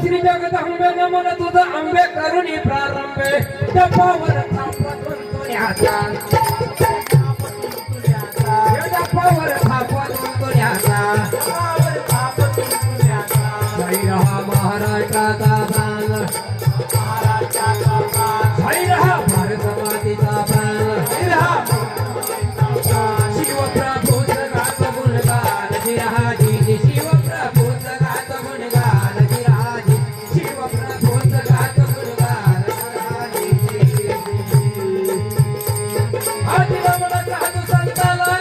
श्री जगदंबे नमन तुझा अंबे करुणी प्रारंभे डपावर थापतून तुझ्याचा डपावर थापतून तुझ्याचा जय रहा महाराष्ट्राचा प्राण जय रहा भारत मातेचा प्राण जय रहा शिवप्रभूच गात गुणगान जिराजी शिवप्रभूच गात गुणगान जिराजी शिवप्रभूच गात गुणगान आधी रमण साधू संताला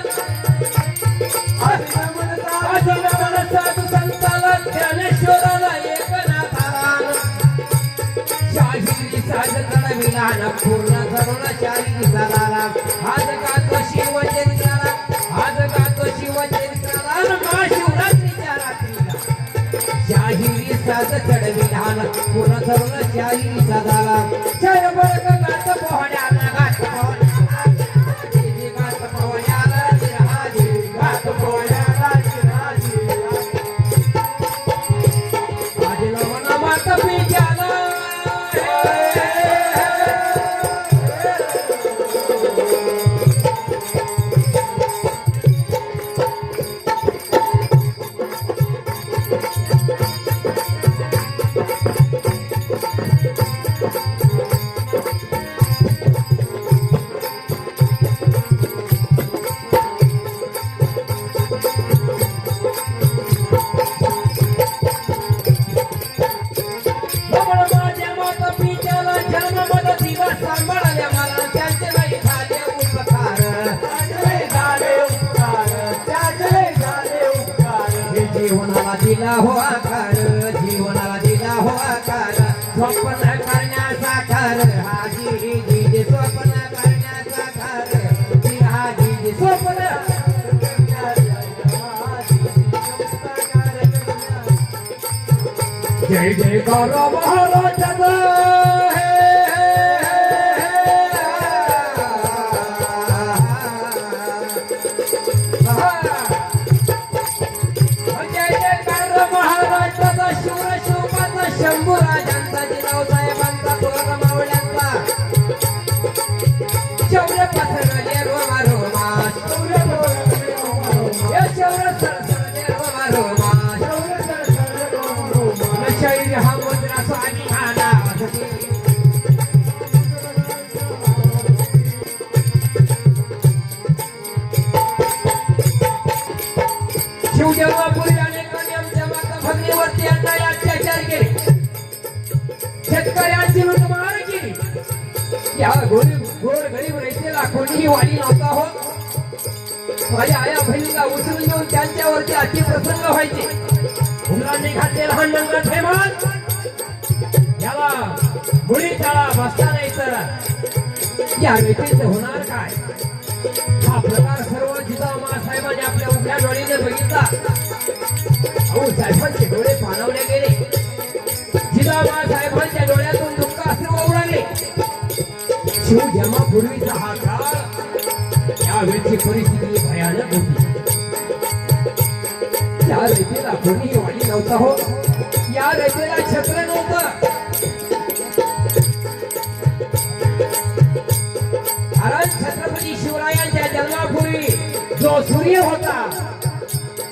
साधू संताला ज्ञानेश्वराला एकनाथाला शाहिरी साध कडविलान पूर्ण करुण शाहिरी झाला आज गातो शिवचरित्राला आज गातो शिवचरित्राला महाशिवरात्रीच्या रात्रीला शाहिरी साध कडविलान पूर्ण करुण शाहिरी झाला जय बळक गात पोहण्याला गात पोहण्याला गात पोहण्याला जिराजी गात पोहण्याला जिराजी आधी नमन माता पित्याला जीवनाला दिला हो आकार जीवनाला दिला हो आकार स्वप्न करण्याचा कार हाजी जी स्वप्न करण्याचा कार हाजी स्वप्न जय जय करो महाराजाचा शंभूराजांचा जिजाऊ साहेबांचा थोर मावळ्यांचा शौर्य पसरले रोमा रोमास या शौर्य सरसरले रोमा रोमास शैर्य हा मुद्रा स्वामी खाना शिवजन्मापूर्वी अनेकांनी आमच्या माता भगिनीवरती अन्याय अत्याचार केले शेतकऱ्यांची लूटमार केली या गोर गरीब रयतेला कोणीही वाली नव्हता हो माझ्या आया बहिणीला उचलून घेऊन त्यांच्यावरती अति प्रसन्न व्हायचे मुलांनी घातले लहान नंगर थैमान याला मुली शाळा बसता नाही तर या व्यक्तीचं होणार काय हा प्रकार सर्व जिजाऊ साहेबांनी आपल्या उघड्या डोळ्याने बघितला अहो साहेबांचे डोळे पाणवले गेले जिजाऊ साहेबांच्या डोळ्यातून दुःख अश्रू वाहू लागले शिवजन्मापूर्वीचा हा काळ यावेळची परिस्थिती भयानक होती या रयतेला कोणीही वाली नव्हता हो या रयतेला छत्र नव्हतं कारण छत्रपती शिवरायांच्या जन्मापूर्वी जो सूर्य होता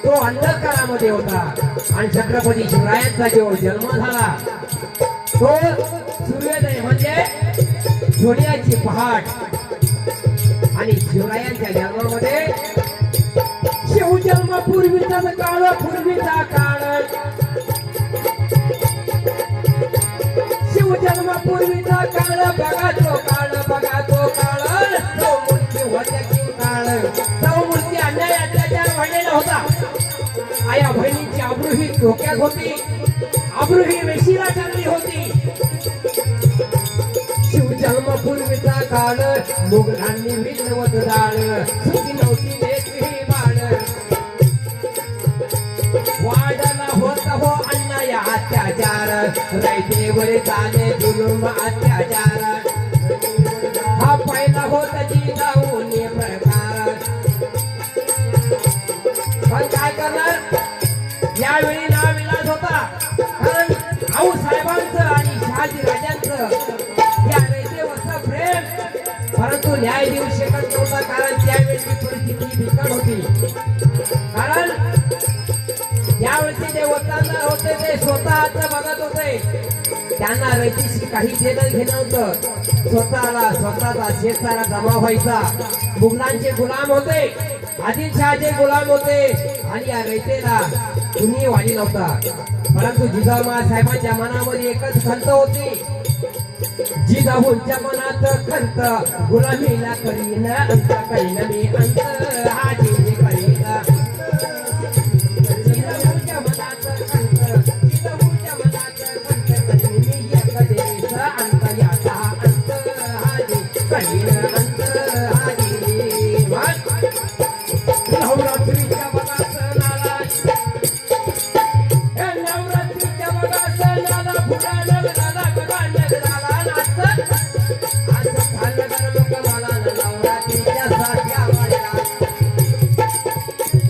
तो अंधकारामध्ये होता आणि छत्रपती शिवरायांचा जो जन्म झाला तो सूर्योदय म्हणजे सोन्याची पहाट आणि शिवरायांच्या जन्मामध्ये शिवजन्मापूर्वीचा काळ पूर्वीचा काळ शिवजन्मापूर्वीचा काळ बघा तो काळ सौमूर्ती होत्या की काळ सौमूर्ती अन्याय अत्याचार वाढलेला होता आया बहिणीची आबरू ही धोक्यात होती आबरू ही वेशीला टाकली होती शिवजन्मापूर्वीचा काळ मुघलांनी विनवत दाळ सुखी नव्हती लेकरी बाळ वाढला होता हो अन्याय अत्याचार रयतेवर चाले जुलूम अत्याचार हा पहिला होता जिजाऊने प्रकार पण काय करणार यावेळी नाविलाज होता कारण परंतु न्याय देऊ शकत नव्हता, कारण त्यावेळेची परिस्थिती बिकट होती. कारण यावेळेचे जे वतनदार होते ते स्वतःच बघत होते, त्यांना रयतेशी काही देणं घेणं नव्हतं. स्वतःचा शेतसारा जमा व्हायचा. मुघलांचे गुलाम होते, आदिलशहाचे गुलाम होते आणि या रयतेला कुणी वाली नव्हता. परंतु जिजाऊ साहेबांच्या मनामध्ये एकच खंत होती, जिजाऊंच्या मनात खंत, गुलामीला करीन अंत, करीन मी अंत, हा जी करीन. जिजाऊंच्या मनात खंत, जिजाऊंच्या मनात खंत, करीन मी एक देश अंत, याचा अंत, हा जी करीन अंत, हा जी. नवरात्रीच्या मनात नाला, नवरात्रीच्या मनात नाला, फुटायला नाला, गडायला नाला, नाचत असं खाल्लं तर लोक मला नवरात्रीच्या साध्या वाड्या.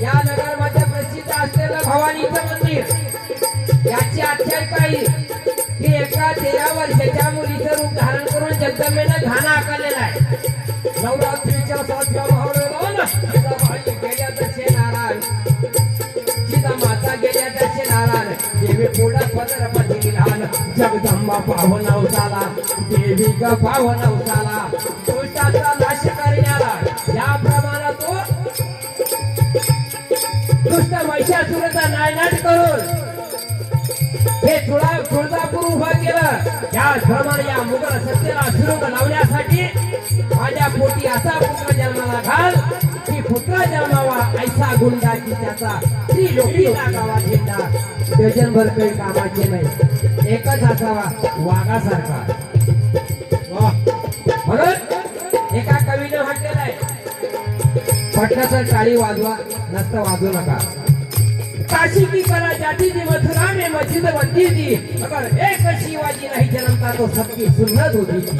या नगरमध्ये प्रसिद्ध असलेलं भवानीचं मंदिर, याची आख्यायिका आहे की एका 13 वर्षाच्या मुलीचं रूप धारण करून जगदंबेनं घाणा आकारलेला आहे. नवरात्रीच्या साध्या भावनेला जिजाबाई गेल्या तसे नारायण, जिजामाता गेल्या तसे नारायण, देवी पुढा पदरपती लहान, जगदंबा पावन अवताला, देवी ग पावन अवताला, दुष्टाचा नाश करण्याला. या प्रमाणात तो दुष्ट महिषासुराचा नायनाट करून हे तुळजापूर उभा केलं. याचप्रमाणे या मुघल सत्तेला सुरुंग लावण्यासाठी माझ्या पोटी असा पुत्र जन्माला घाल की पुत्र जन्मावा ऐसा गुंडा की त्याचा त्रिलोकी गावात घेतला. डझनभर काही कामाचे नाही, एकच असावा वाघासारखा. म्हणून एका कवीने म्हटलेलं आहे, पटलं टाळी वाजवा, नसतं वाजवू नका. काशी की कला जाती थी, मथुरा में मस्जिद बनती थी, अगर एक शिवाजी नहीं जन्मता तो सबकी सुन्नत होती थी.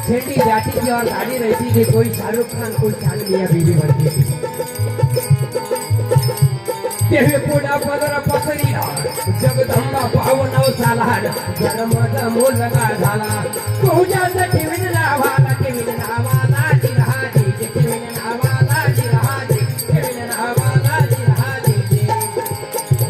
छेटी जाती थी और गाड़ी रहती थी, कोई शाहरुख खान, कोई चांद मियां बीवी बनती थी. देवी पुढा पदर पसरीला, जगदंबा पावन अवताला, जन्माचा मुलगा झाला. तुझ्याच टीव्हीन नावाला, टीव्हीन नावाला जिरहाजी, टीव्हीन नावाला जिरहाजी, टीव्हीन नावाला जिरहाजी.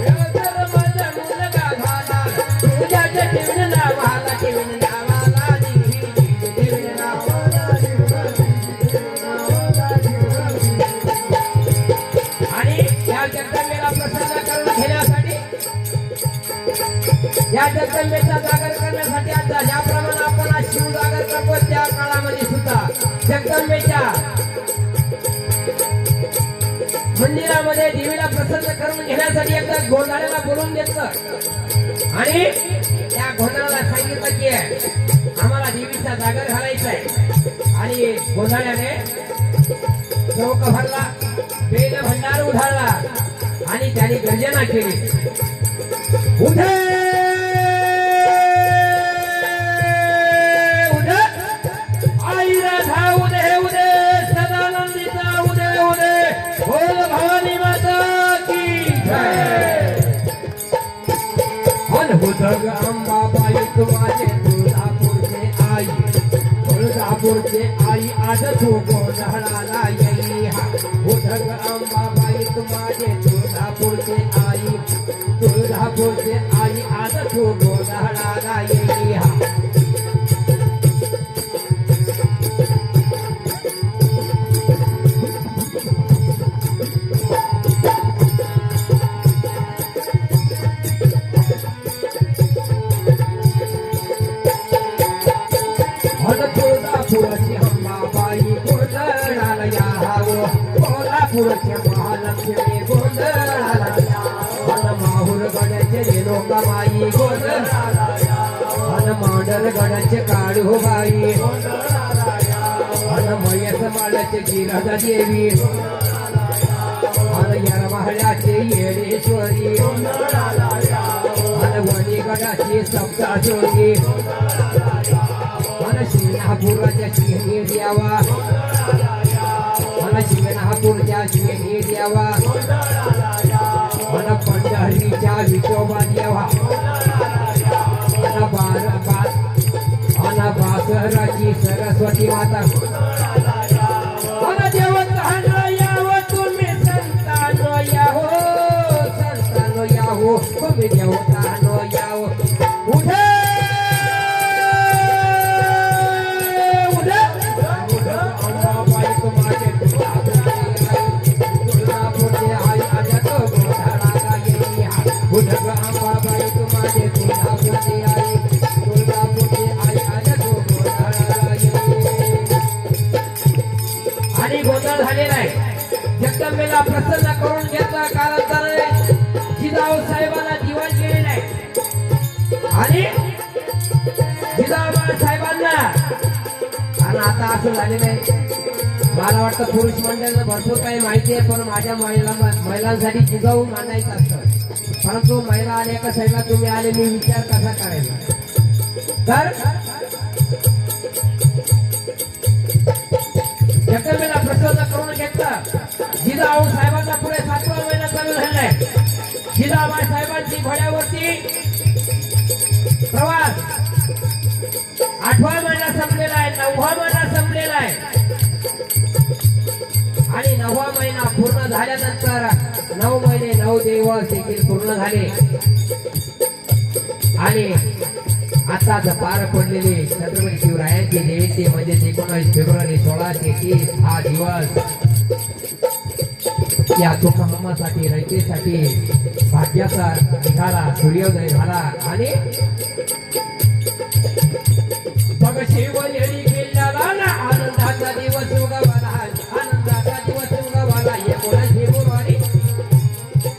जन्माचा मुलगा झाला, तुझ्याच टीव्हीन नावाला, टीव्हीन नावाला जिरहाजी, टीव्हीन नावाला जिरहाजी. आणि या जगदंबेला प्रसन्न करून घेण्यासाठी, या जगदंबेचा जागर करण्यासाठी आता ज्याप्रमाणे आपण आज शिव जागर करतो, त्या काळामध्ये सुद्धा जगदंबेच्या मंदिरामध्ये देवीला प्रसन्न करून घेण्यासाठी एकदा गोंधळाला बोलून घेतलं आणि त्या गोंधळाला सांगितलं की आम्हाला देवीचा जागर घालायचा आहे. आणि गोंधळ्याने चौक भरला, बेल भंडार उधारला आणि त्याने गर्जना केली, उधे उधे आई राधा, उदे उदे सदानंदिता, उदे उदे बोल भवानी माता की जय. उधग अंबाबाई तुम्हारे तुळजापूरचे आई, तुळजापूरचे आई आज तू गोंधळाला येई. उधग अंबाबाई तुम्हारे तुळजापूरचे आई, तुळजापूरचे आई आज तू गोंधळाला येई. तुळजापूरची अंबाबाई गोंधळाला यावं, कोल्हापूरच्या महालक्ष्मी गोंधळाला यावं, माहूर गडाचे रेणुकाबाई गोंधळाला यावं, मांडल गडाचे काळूबाई गोंधळाला यावं, मयस माळाचे गिरजा देवी गोंधळाला यावं, यरमाळ्याचे येडेश्वरी गोंधळाला यावं, वणीगडाची सप्ताचोरी गोंधळाला यावं, शिंगणापूरच्या शिंगी द्यावा, मला शिंगणापूरच्या शिंगी द्यावा, मला पंढरीच्या विठोबा द्यावा, मला बासराची माता देवतानो यावो तुम्ही संतानो याहो संतानो याहो तुम्ही देवतानो याहो उठे अंबाबाई तुम्हारे तुळजापूरचे आई आजा तो गोधाडा गेली उठ अंबाबाई तुम्हारे तुळजापूरचे आई तुळजापूरचे आई आजा तो गोधाडा गेली आणि गोंधळ झालेला आहे जगदंबेला प्रसन्न करून घेतला कालांतराने जिजाऊ साहेबांना दिवाण केलेला आहे आणि जिजाऊ साहेबांना आणि आता असं झालेलं आहे मला वाटतं पुरुष मंडळाला भरपूर काही माहिती आहे पण माझ्या महिलांसाठी जिजाऊ मांडायचं असतं परंतु महिला आल्या एका साईडला तुम्ही आले मी विचार कसा करायचा तर जगदंबेला प्रसन्न करून घेतलं जिजाऊ साहेबांना पुढे 7वा महिना चालू झालाय जिजाबाई साहेबांची घोड्यावरती प्रवास 8वा महिना संपलेला आहे 9वा महिना संपलेला आहे आणि 9वा महिना पूर्ण झाल्यानंतर 9 महिने 9 दिवस देखील पूर्ण झाले आणि आताच पार पडलेले छत्रपती शिवरायांची जयंती म्हणजे 19 फेब्रुवारी 1630 हा दिवस या तुकामामासाठी रयतेसाठी भाग्याचा निघाला सूर्योदय झाला आणि बघ शिवनेरी किल्ल्याला आनंदाचा दिवस उगवला आनंदाचा दिवस उगवला हे बोला फेब्रुवारी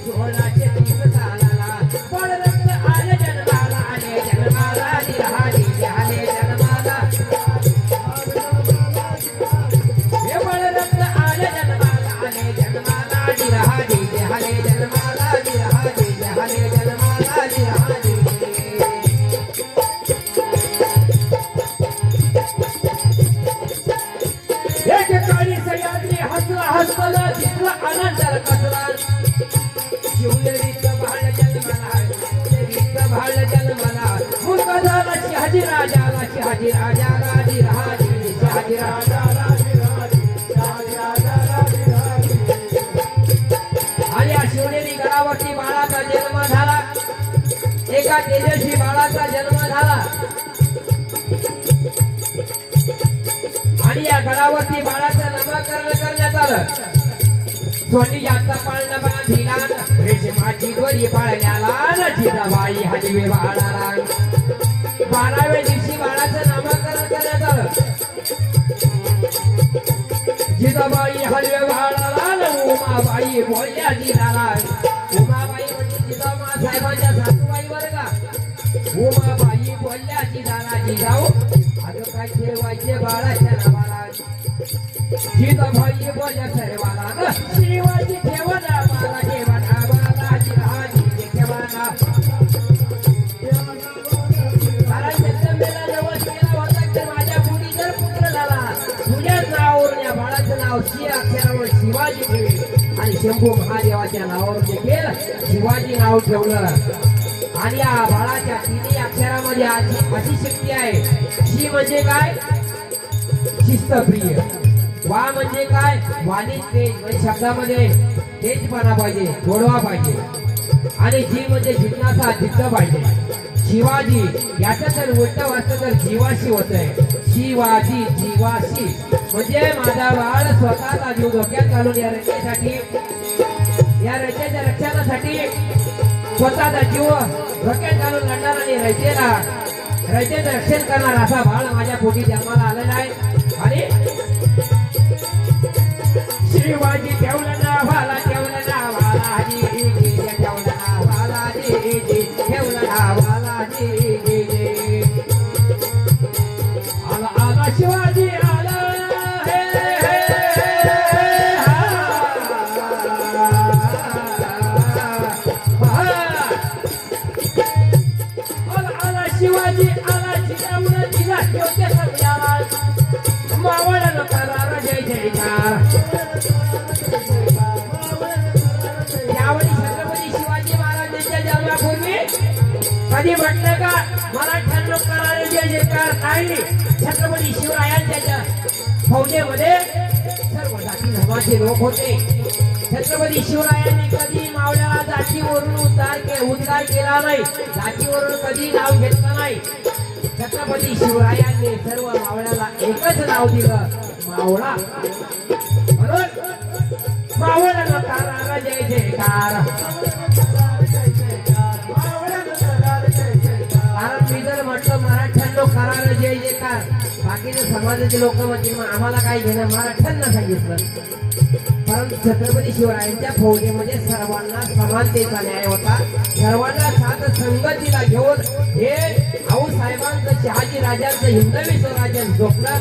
16चे दिवस आला पण रक्त आले जन्माला आले जन्माला निहारी आले जन्माला हे बळ रक्त आले जन्माला आले जन्माला निहारी आले जन्माला निहारी आले जन्माला निहारी हसला दिसला आनंदाला कसला शिवनेरीचं भाळ जन्माला शिवनेरीचं भाळ जन्माला मुलगा झाला शहाजी राजाला शहाजी राजाला शहाजी राजाला आणि या शिवनेरी गडावरती बाळाचा जन्म झाला एका तेजस्वी बाळाचा जन्म झाला आणि या गडावरती बाळाचं नामकरण करण्यात आलं सोनियाचा पाळणा बांधिला रेशमाची दोरी पाळण्याला जिजाबाई हलवे बाळाला 12व्या दिवशी बाळाचं नामकरण करण्यात आलं जिजाबाई हलवे बाळाला उमाबाई बोलल्या जिजाला उमाबाई म्हणजे जिजाबा साहेबांच्या सासूबाई बरं का उमाबाई बोलल्या जिजाला जिजाऊ अगं काय ठेवायचे बाळाच्या नावाला जिजाबाई बोलल्या सर्वाला शिवाजी ठेवला मला ठेवला बाळा जिजाजी ठेवला कारण जगदंबेला नवस केला होता की माझ्या मुली जर पुत्र झाला तुझ्याच नावावरून या बाळाचं नाव शी अक्षरावर शिवाजी ठेवेल आणि शंभू महादेवाच्या नावावर देखील शिवाजी नाव ठेवलं आणि या बाळाच्या 3 अक्षरामध्ये अशी शक्ती आहे शी म्हणजे काय शिस्तप्रिय वा म्हणजे काय वाणी तेज म्हणजे शब्दामध्ये तेजपणा पाहिजे गोडवा पाहिजे आणि जी म्हणजे जिज्ञासा जिद्द पाहिजे शिवाजी याचं तर उलट वाचतं तर जीवाशी होतंय शिवाजी जीवाशी म्हणजे माझा बाळ स्वतःचा जीव धोक्यात घालून या रयतेच्या रक्षणासाठी स्वतःचा जीव धोक्यात घालून लढणार आणि रयतेचं रक्षण करणार असा बाळ माझ्या पोटी जन्माला आलेला आहे आणि शिवाजी ठेवलं नावाला ठेवलं नावाला ठेवलं नावाला ठेवलं नावाला आला आला शिवाजी आला आला शिवाजी आला जिजाऊन दिला योग्य समजावा मावळानं करार जय जयकार यावेळी छत्रपती शिवाजी महाराजांच्या जन्मापूर्वी कधी म्हटलं का मराठ्यांनो करार जय जयकार नाही छत्रपती शिवरायांच्या फौजेमध्ये सर्व जाती धर्माचे लोक होते. छत्रपती शिवरायांनी कधी मावळ्याला जातीवरून उद्धार केला नाही, जातीवरून कधी नाव घेतलं नाही. छत्रपती शिवरायांनी सर्व मावळ्याला एकच नाव दिलं, मावळा. म्हणून मावळा करार जय जयकार. कारण मी जर म्हटलं मराठ्यांनो करार जय जयकार, बाकीचे समाजाचे लोक म्हणतील मग आम्हाला काय घेणं, मराठ्यांना सांगितलं. परंतु छत्रपती शिवरायांच्या फौजेमध्ये सर्वांना समानतेचा न्याय होता. सर्वांना साथ संगतीला घेऊन हे आऊसाहेबांचं शहाजी राजांचं हिंदवी स्वराज्य झोपलं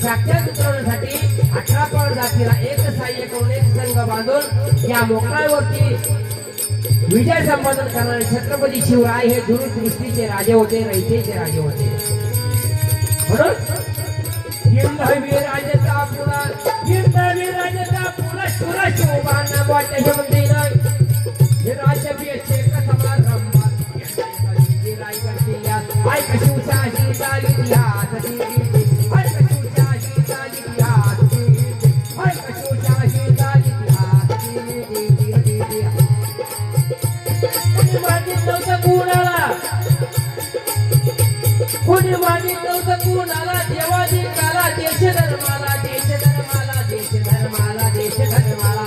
साक्षात उतरवण्यासाठी 18 पळ जातीला एक सहाय्य करून एक संघ बांधून या मोकळ्यावरती विजय संपादन करणारे छत्रपती शिवराय हे दूरदृष्टीचे राजे होते, रयतेचे राजे होते. म्हणून हिंदवी राजाचा पुरा, हिंदवी राजाचा पुरा सुरा शोभाना वाटे म्हणते नाही. हे राज्याभिषेक समारंभात रायगड किल्ल्यात ऐक शिवशाही झाली इतिहास, ऐक शिवशाही झाली इतिहास, ऐक शिवशाही झाली इतिहास. कोणी मागित नव्हतं कुणाला, कोणी मागित नव्हतं कुणाला, देवादी काला देश धर्माला, देश धर्माला, देश धर्माला, देश धर्माला.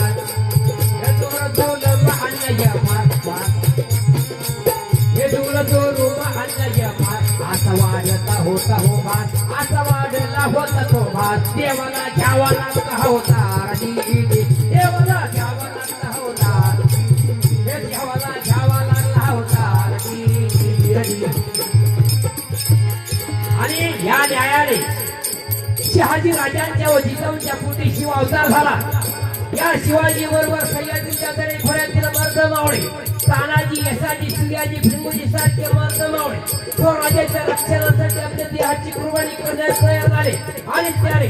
हे दूर दूर अन्य हे दूर दूर अन्य असा वाढता होता हो भात, असा वाढला होता तो भात. देवाला घ्यावा लागता होता, देवाला घ्यावा लागता होता, हे देवाला घ्यावा लागला होता. आणि या न्यायाने शहाजी राजांच्या व जिजाऊंच्या पोटी शिव अवतार झाला. या शिवाजी बरोबर सह्याद्रीच्या दरे खोऱ्यातील मर्द मावळे, तानाजी, यशाजी, सूर्याजी, भृंगूजी सारखे मर्द मावळे स्वराज्याच्या रक्षणासाठी आपल्या देहाची कुर्बानी करण्यास तयार झाले. आणि त्याने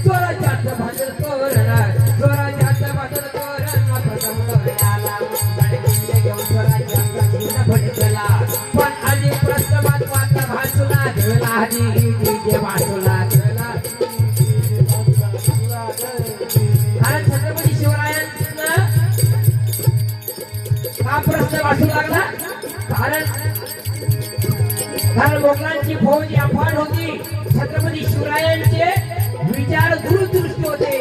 स्वराज्याचं भाजल तोरण, स्वराज्याचं भाजल तोरण प्रथम करण्याला गडकिल्ले घेऊन स्वराज्याचा चिन्ह फडकला. पण आधी प्रश्न महत्वाचा भासूला धरला, आधी जे भासूला धरला. कारण छत्रपती शिवरायांना हा प्रश्न वाटू लागला. कारण मोगलांची फौज अफाट होती. छत्रपती शिवरायांचे विचार दूरदृष्टी होते,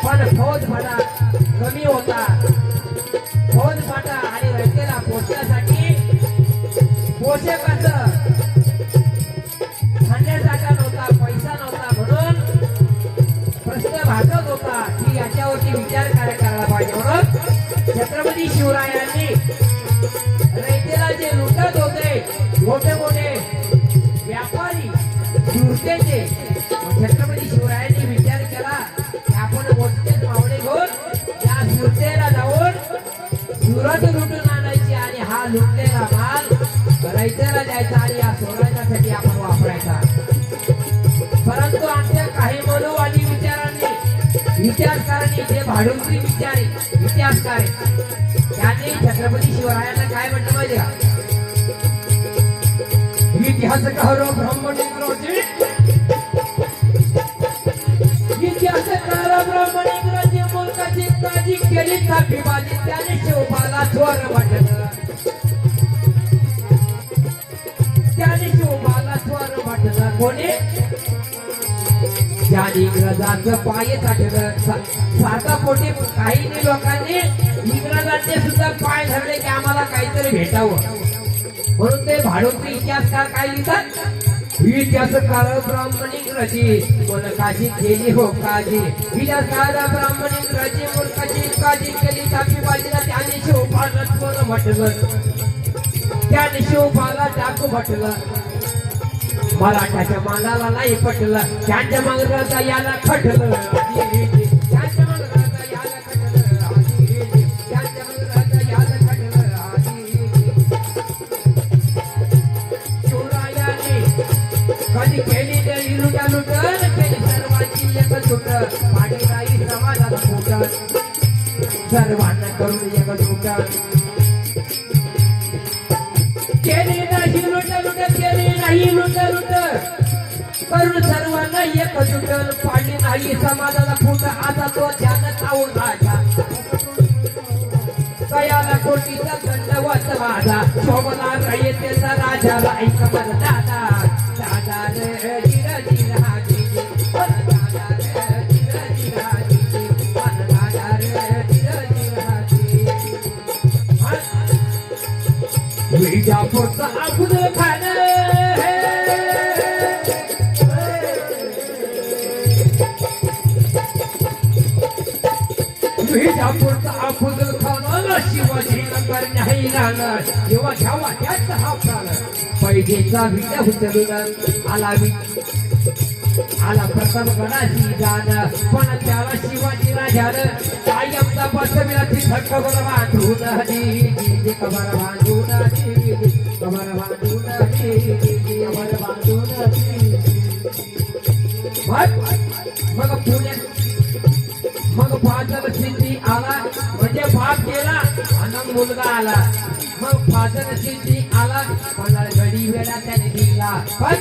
पण फौज फाटा कमी होता. फौज फाटा आणि रयतेला पोचण्यासाठी पोषकाचं खाण्यासाठा नव्हता, पैसा नव्हता. म्हणून प्रश्न भागत होता की याच्यावरती विचार करायला पाहिजे. म्हणून छत्रपती शिवरायांनी रयतेला जे लुटत होते मोठे मोठे व्यापारी सुरतेचे, छत्रपती शिवरायांनी विचार केला की आपण मोठेच मावळे घेऊन या सुरतेला जाऊन सुरत लुटून आणायची आणि हा लुटलेला माल रयतेला द्यायचा आणि या स्वराज्यासाठी आपण वापरायचा. परंतु आमच्या काही मनोवादी इतिहासकारांनी जे भाडुंगरी विचारी इतिहासकार त्यांनी छत्रपती शिवरायांना काय म्हटलं माहिती का? इतिहासकार ब्राह्मणिकराजे, इतिहासकार ब्राह्मणिकराजे मुलकाची काळजी केली थापीबाजी, त्याने शिवबाला स्वर वाटलं, त्याने शिवबाला स्वर वाटलं. कोणी? ज्याने इंग्रजांचं पाय चाटलं. सारखा पोटी काही लोकांनी इंग्रजांचे सुद्धा पाय धरले की आम्हाला काहीतरी भेटावं, म्हणून ते भाडोत्री इतिहासकार काय लिहितात? इतिहासकार ब्राह्मणिक रची मुलकाची केली हो काजी, इतिहासकार ब्राह्मणिक रची मुलकाची काजी केली थापी बाजीला, त्याने शिवबाला स्वर म्हटलं, त्याने शिवबाला टाकू म्हटलं. मराठाच्या मानाला नाही पटलं, त्यांच्या मंगळाचा याला खटलं, त्यांच्या मंगळाचा याला खटलं, त्यांच्या मंगळाचा याला खटलं. शिवरायाने कधी केली तरी लुटन केली सर्वांची एक सुट, पाटीराई समाजाला फुटन, सर्वांना करून एक सुटन केली नाही लुटन करून सर्वांना एकजुट पाडली नाही समाजाला फुट आता तो ध्यान लावून राजा कयाला कोटीचा दंडवत माझा शोभला रयतेचा राजाला ऐक मन दादा दादा रे जिरा जिरा जिरे दादा रे जिरा जिरा जिरे दादा रे जिरा जिरा जिरे विजापूरचा अफूद खान विजापूरचा अफूद खान शिवाजी नगर नाही राहणार जेव्हा घ्यावा त्याच हा प्राण पैजेचा विटा उचलून आला प्रथम गणाची जाण पण त्याला शिवाजी राजानं कायमचा बसविला तिथं कबर बांधून कबर बांधून कबर बांधून मग पुण्यात मग फादर सिद्धी आला म्हणजे बाप गेला आणि मुलगा आला मग फादर सिद्धी आला मला घडी वेळा त्याने दिला पण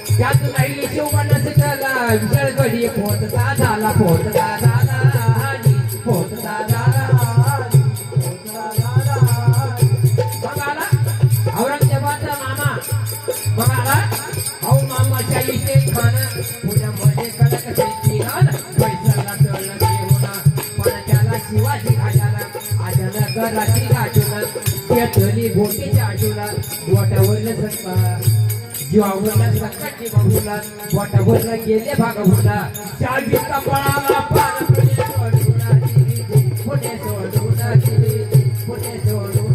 त्यात नाही शिवबन सिद्धला विचार घडी पोचता झाला पोचता झाला पोचता झाला मग आला औरंगजेबाचा मामा मग आला औ मामाच्या इथे खान पुण्यामध्ये कडक सिद्धी पैसा शिवाजी राजाला अचानक रात्री गाठून पेटली गोटीच्या आठवला बोटावरलं संकट जीवावरलं संकट बघूला बोटावरलं गेले भागवूला चावी कपाळाला पार पुणे सोडून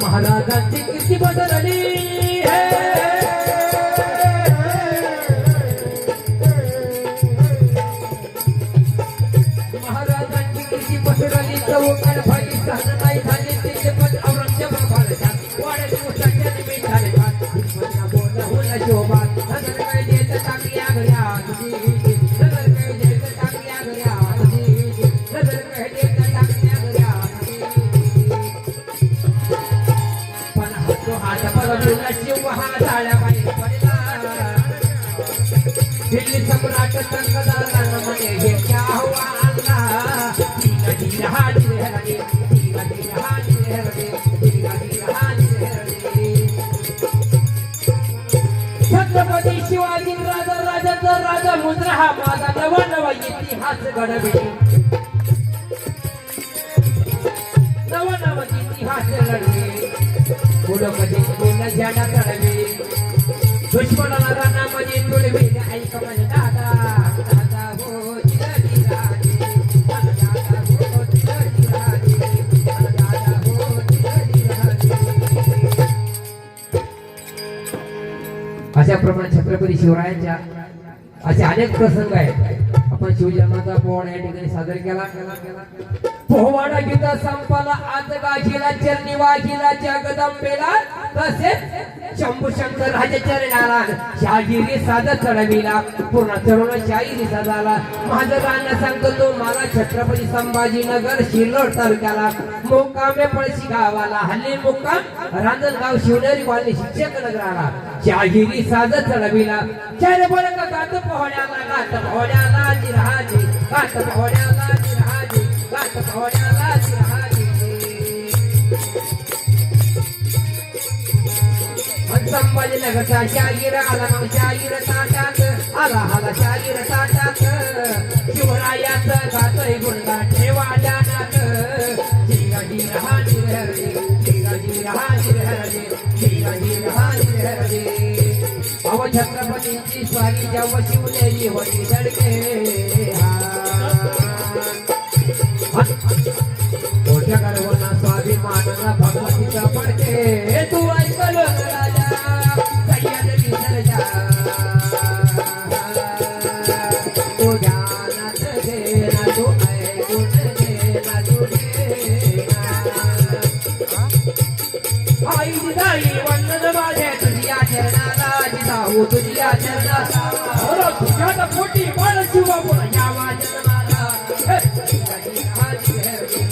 महाराजांची कीर्ती बदलली चौकार भाई सहन नाही झाले तिथे पण औरंगजेब भारतात वाड्यात मोठ्या निमित्त झाले बोल होला शोभा नगर काय देत टाकल्या घड्या नगर काय देत टाकल्या घड्या नगर काय देत टाकल्या घड्या पण हातो हात बघून शिव हा झाल्या बाहेर पडला दिल्ली सम्राट संगदारांमध्ये हे क्या हुआ अल्लाह छत्रपती शिवाजी राजाचा राजा मुद्रा हा माझा नवा नवा इतिहास घडवे नवा नवा इतिहास घडवे मुलमध्ये मुलं ज्याला घडवे दुश्मनाला रानामध्ये तुडवे ऐक म्हणजे दादा हो अशा प्रमाणे छत्रपती शिवरायांच्या असे अनेक प्रसंग आहेत आपण शिवजन्माचा पोवाडा या ठिकाणी सादर केला पोवाडा गीता संपाला आज गाजीला चरणी वाजीला जगदंबेला तसेच शंभू शंकर राजा चरणाला शाहिरी साधा चढविला पूर्ण चढवून शाहिरी साधाला माझं गाणं सांगतो तो मला छत्रपती संभाजीनगर शिल्लोड तालुक्याला मुक्कामे पळशी गावाला हल्ली मुक्काम रांजणगाव शिवनेरी वाली शिक्षक नगराला शाहिरी साधा चढविला चार बोल का गात पोहण्याला जिरहाजी गात पोहण्याला जिरहाजी गात पोहण्याला जिरहाजी संभाजीनगरचा शाहीर आला मग शाहीर ताटात आला शाहीर ताटात शिवरायाचं गातोय गुणगा ठेवा जानात जिराजी रहाजी हरजे जिराजी रहाजी हरजे जिराजी रहाजी हरजे अव छत्रपतींची स्वारी जेव्हा शिवनेरी होती धडके मोठ्या गर्वाना स्वाभिमानाला भगवतीचा पडके तू ऐकलं राजा सह्याद्री सरजा तू ध्यानात घे ना तू ऐकून घे ना तू आई जिजाई वंदन माझे तुझ्या चरणाला जिजाऊ तुझ्या चरणाला तुझ्या पोटी बाळ शिवा बोला यावा जन्माला हाजी हरजी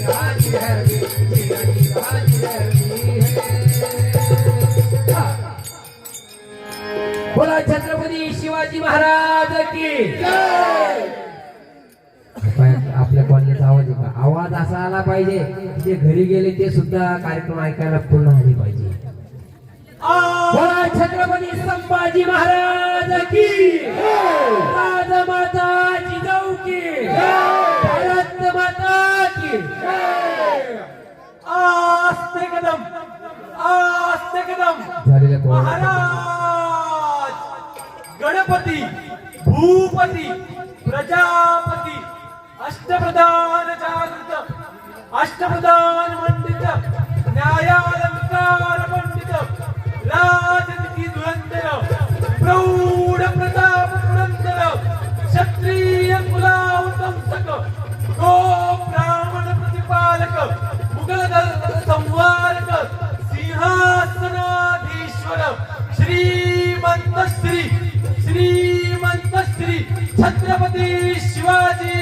हाजी हरजी हाजी हरजी बोला छत्रपती शिवाजी महाराज की आपल्या कॉलनीचा आवाज आहे का? आवाज असा आला पाहिजे जे घरी गेले ते सुद्धा कार्यक्रम ऐकायला पूर्ण आले पाहिजे. बोला छत्रपती संभाजी महाराज की राजमाता जिजाऊ की भारत माता की आस्ते कदम झालेल्या पोळा महाराज गणपती भूपती प्रजापती अष्टप्रधान जागृत अष्टप्रधान मंडित न्यायालंकार पंडित राजनीती धुरंधर प्रौढ प्रताप पुरंदर क्षत्रिय कुलावतंसक गो ब्राह्मण प्रतिपालक मुघल संवारक सिंहासनाधीश्वर श्रीमंत श्री छत्रपती शिवाजी